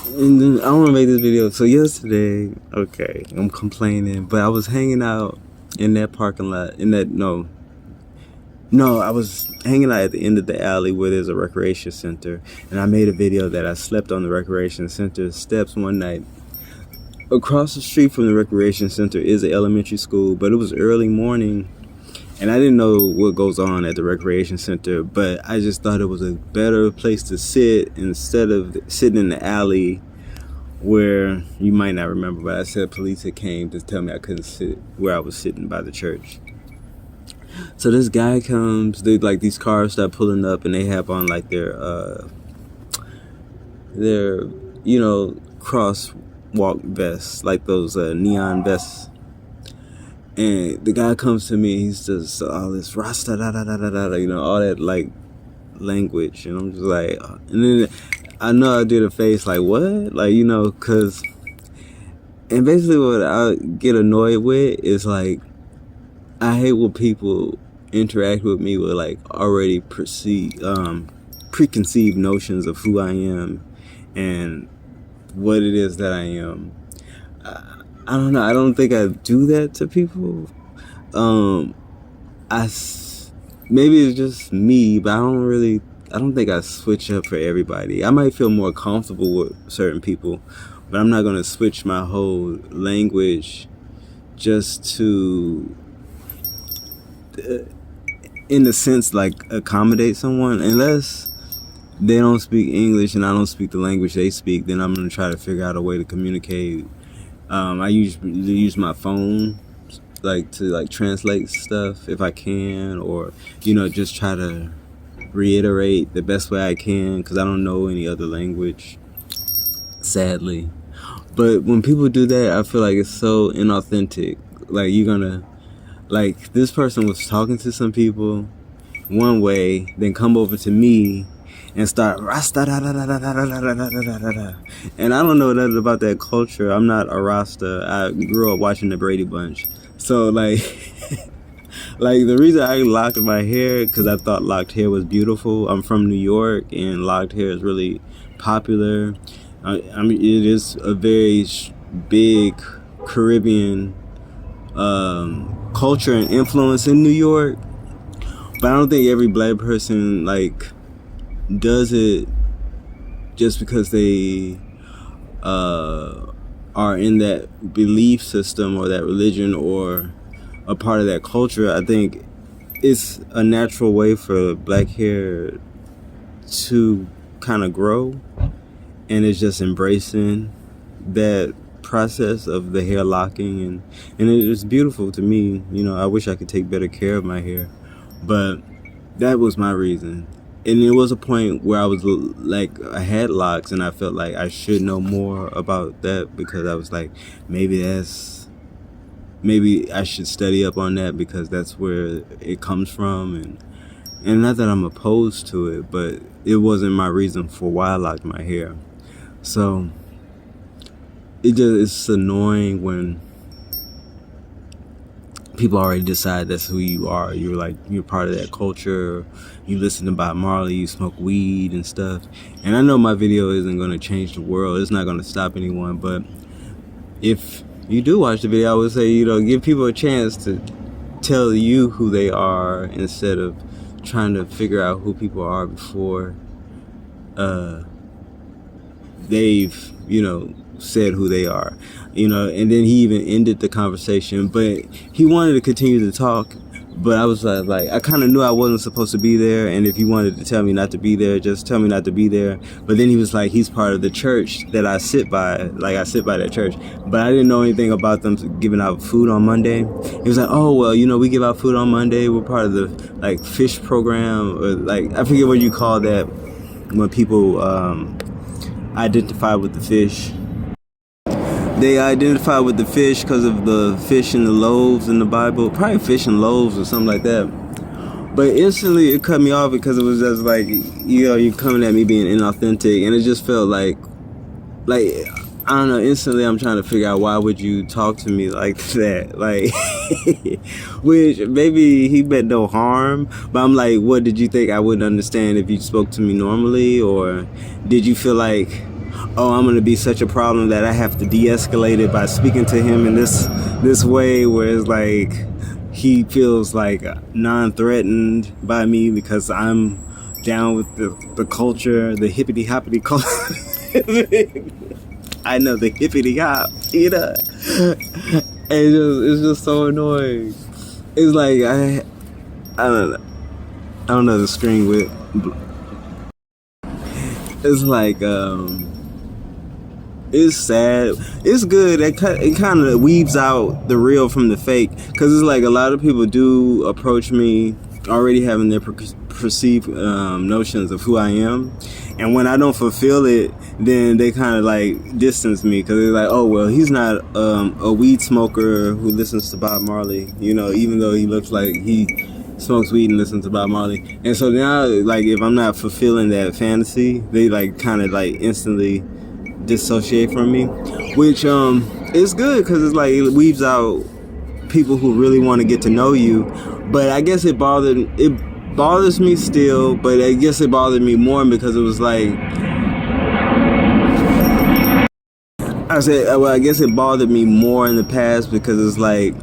And then I want to make this video. So yesterday, okay, I'm complaining, but I was hanging out in that parking lot. No, I was hanging out at the end of the alley where there's a recreation center, and I made a video that I slept on the recreation center steps one night. Across the street from the recreation center is an elementary school, but it was early morning, and I didn't know what goes on at the recreation center, but I just thought it was a better place to sit instead of sitting in the alley where you might not remember, but I said police had came to tell me I couldn't sit where I was sitting by the church. So this guy comes, these cars start pulling up, and they have on like their crosswalk vests, like those neon vests. And the guy comes to me, he's just all this rasta da da da da da, all that like language, and I'm just like, and then I know I did a face like what, cause, and basically what I get annoyed with is like, I hate when people interact with me with like already preconceived notions of who I am and what it is that I am. I don't know. I don't think I do that to people. Maybe it's just me, but I don't think I switch up for everybody. I might feel more comfortable with certain people, but I'm not gonna switch my whole language just to, in a sense, like accommodate someone. Unless they don't speak English and I don't speak the language they speak, then I'm gonna try to figure out a way to communicate. I usually use my phone to translate stuff if I can, or just try to reiterate the best way I can, because I don't know any other language, sadly. But when people do that, I feel like it's so inauthentic. Like, you're gonna, like, this person was talking to some people one way, then come over to me and start rasta da da da da da da da da da da da. And I don't know nothing about that culture. I'm not a Rasta. I grew up watching the Brady Bunch. So like like the reason I locked my hair, because I thought locked hair was beautiful. I'm from New York, and locked hair is really popular. I mean, it is a very big Caribbean culture and influence in New York. But I don't think every black person like does it just because they are in that belief system or that religion or a part of that culture. I think it's a natural way for black hair to kind of grow, and it's just embracing that process of the hair locking, and it's beautiful to me. I wish I could take better care of my hair, but that was my reason. And it was a point where I was like, I had locks, and I felt like I should know more about that, because I was like, maybe I should study up on that, because that's where it comes from. And not that I'm opposed to it, but it wasn't my reason for why I locked my hair. So it's annoying when people already decide that's who you are. You're part of that culture. You listen to Bob Marley, you smoke weed and stuff. And I know my video isn't going to change the world. It's not going to stop anyone. But if you do watch the video, I would say, give people a chance to tell you who they are, instead of trying to figure out who people are before they've, said who they are, and then he even ended the conversation, but he wanted to continue to talk. But I was like, I kind of knew I wasn't supposed to be there, and if he wanted to tell me not to be there, just tell me not to be there. But then he was like, he's part of the church that I sit by, like I sit by that church, but I didn't know anything about them giving out food on Monday. He was like, oh well, we give out food on Monday, we're part of the like fish program, or like, I forget what you call that when people identify with the fish. They identify with the fish because of the fish and the loaves in the Bible. Probably fish and loaves or something like that. But instantly it cut me off, because it was just like, you're coming at me being inauthentic. And it just felt like, I don't know, instantly I'm trying to figure out, why would you talk to me like that? Like, which maybe he meant no harm. But I'm like, what did you think I wouldn't understand if you spoke to me normally? Or did you feel like oh, I'm gonna be such a problem that I have to de-escalate it by speaking to him in this way, where it's like he feels like non-threatened by me because I'm down with the culture, the hippity hoppity culture. I know, the hippity hop, you know. It's just so annoying. It's like I don't know the screen with. It's like it's sad. It's good. It kind of weaves out the real from the fake, because it's like a lot of people do approach me already having their perceived notions of who I am, and when I don't fulfill it, then they kind of like distance me, because they're like, oh well, he's not a weed smoker who listens to Bob Marley, you know, even though he looks like he smokes weed and listens to Bob Marley. And so now, like, if I'm not fulfilling that fantasy, they like kind of like instantly dissociate from me, which is good, because it's like it weaves out people who really want to get to know you. But I guess it bothers me still, but I guess it bothered me more because it was like, I guess it bothered me more in the past, because it's like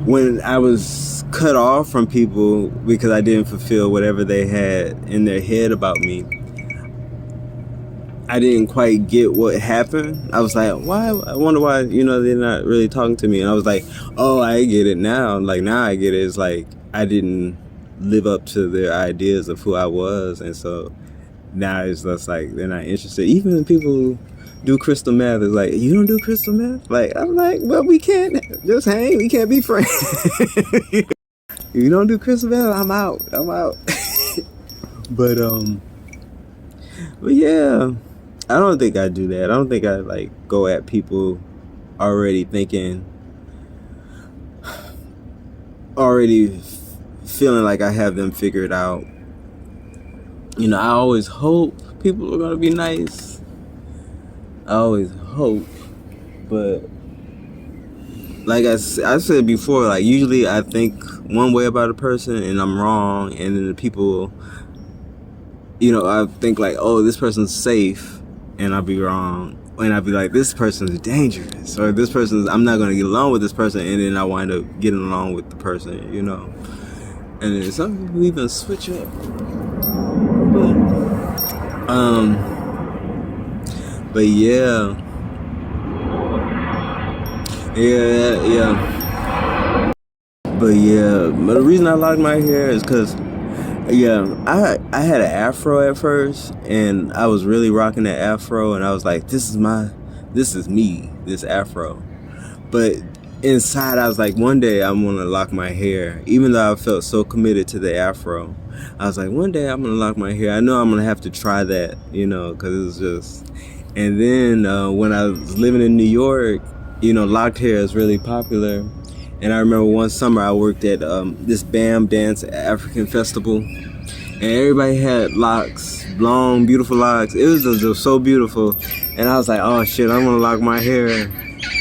when I was cut off from people because I didn't fulfill whatever they had in their head about me, I didn't quite get what happened. I was like, why? I wonder why, you know, they're not really talking to me. And I was like, oh, I get it now. Like, now I get it. It's like I didn't live up to their ideas of who I was. And so now it's just like they're not interested. Even people who do crystal meth is like, you don't do crystal meth? Like, I'm like, well, we can't just hang. We can't be friends. You don't do crystal meth? I'm out. But yeah, I don't think I do that. I don't think I like go at people already feeling like I have them figured out. You know, I always hope people are gonna be nice. I always hope, but like I said before, like usually I think one way about a person and I'm wrong, and then the people, you know, I think like, oh, this person's safe, and I'll be wrong, and I'll be like, this person's dangerous, or this person's, I'm not gonna get along with this person, and then I wind up getting along with the person, you know. And then some people even switch up. But yeah. But the reason I locked my hair is because, I had an afro at first, and I was really rocking that afro, and I was like, this is me, this afro. But inside, I was like, one day I'm gonna lock my hair, even though I felt so committed to the afro. I was like, one day I'm gonna lock my hair. I know I'm gonna have to try that, you know, because it was just. And then when I was living in New York, you know, locked hair is really popular. And I remember one summer I worked at this BAM Dance African Festival, and everybody had locks, long, beautiful locks. It was just so beautiful. And I was like, oh shit, I'm gonna lock my hair.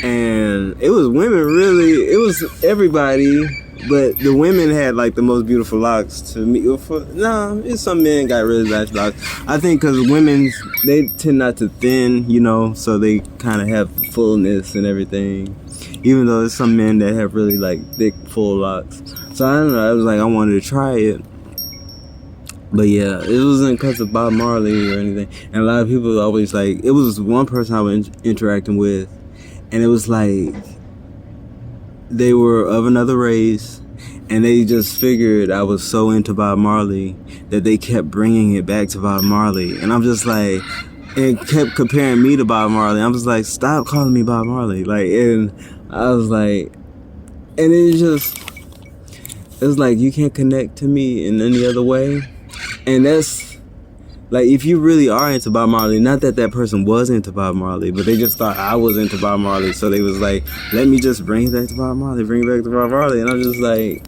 And it was women, really. It was everybody, but the women had like the most beautiful locks to me. Some men got really nice locks. I think because women, they tend not to thin, you know, so they kind of have fullness and everything. Even though there's some men that have really like thick, full locks. So I don't know, I was like, I wanted to try it. But yeah, it wasn't because of Bob Marley or anything. And a lot of people always like, it was one person I was interacting with, and it was like, they were of another race, and they just figured I was so into Bob Marley that they kept bringing it back to Bob Marley. And I'm just like, and kept comparing me to Bob Marley. I'm just like, stop calling me Bob Marley. Like, and I was like, and it's like, you can't connect to me in any other way. And that's like, if you really are into Bob Marley, not that that person was into Bob Marley, but they just thought I was into Bob Marley, so they was like, let me just bring it back to Bob Marley, and I'm just like,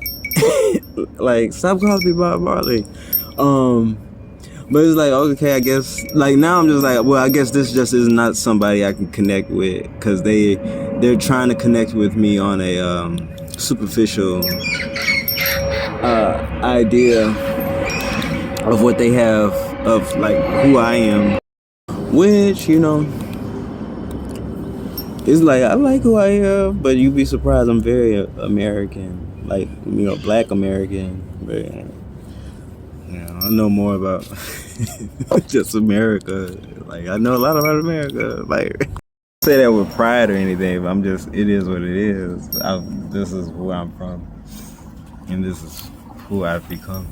like, stop calling me Bob Marley. But it's like, okay, I guess, like, now I'm just like, well, I guess this just is not somebody I can connect with, because they're trying to connect with me on a superficial idea of what they have of like who I am. which it's like I like who I am, but you'd be surprised I'm very American, like Black American. But I know more about just America. Like I know a lot about America. Like say that with pride or anything, but it is what it is. This is where I'm from, and this is who I've become.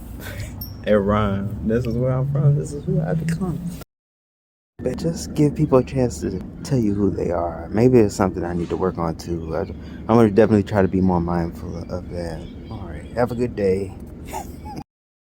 Iran. This is where I'm from. This is who I've become. But just give people a chance to tell you who they are. Maybe it's something I need to work on too. I'm going to definitely try to be more mindful of that. All right. Have a good day.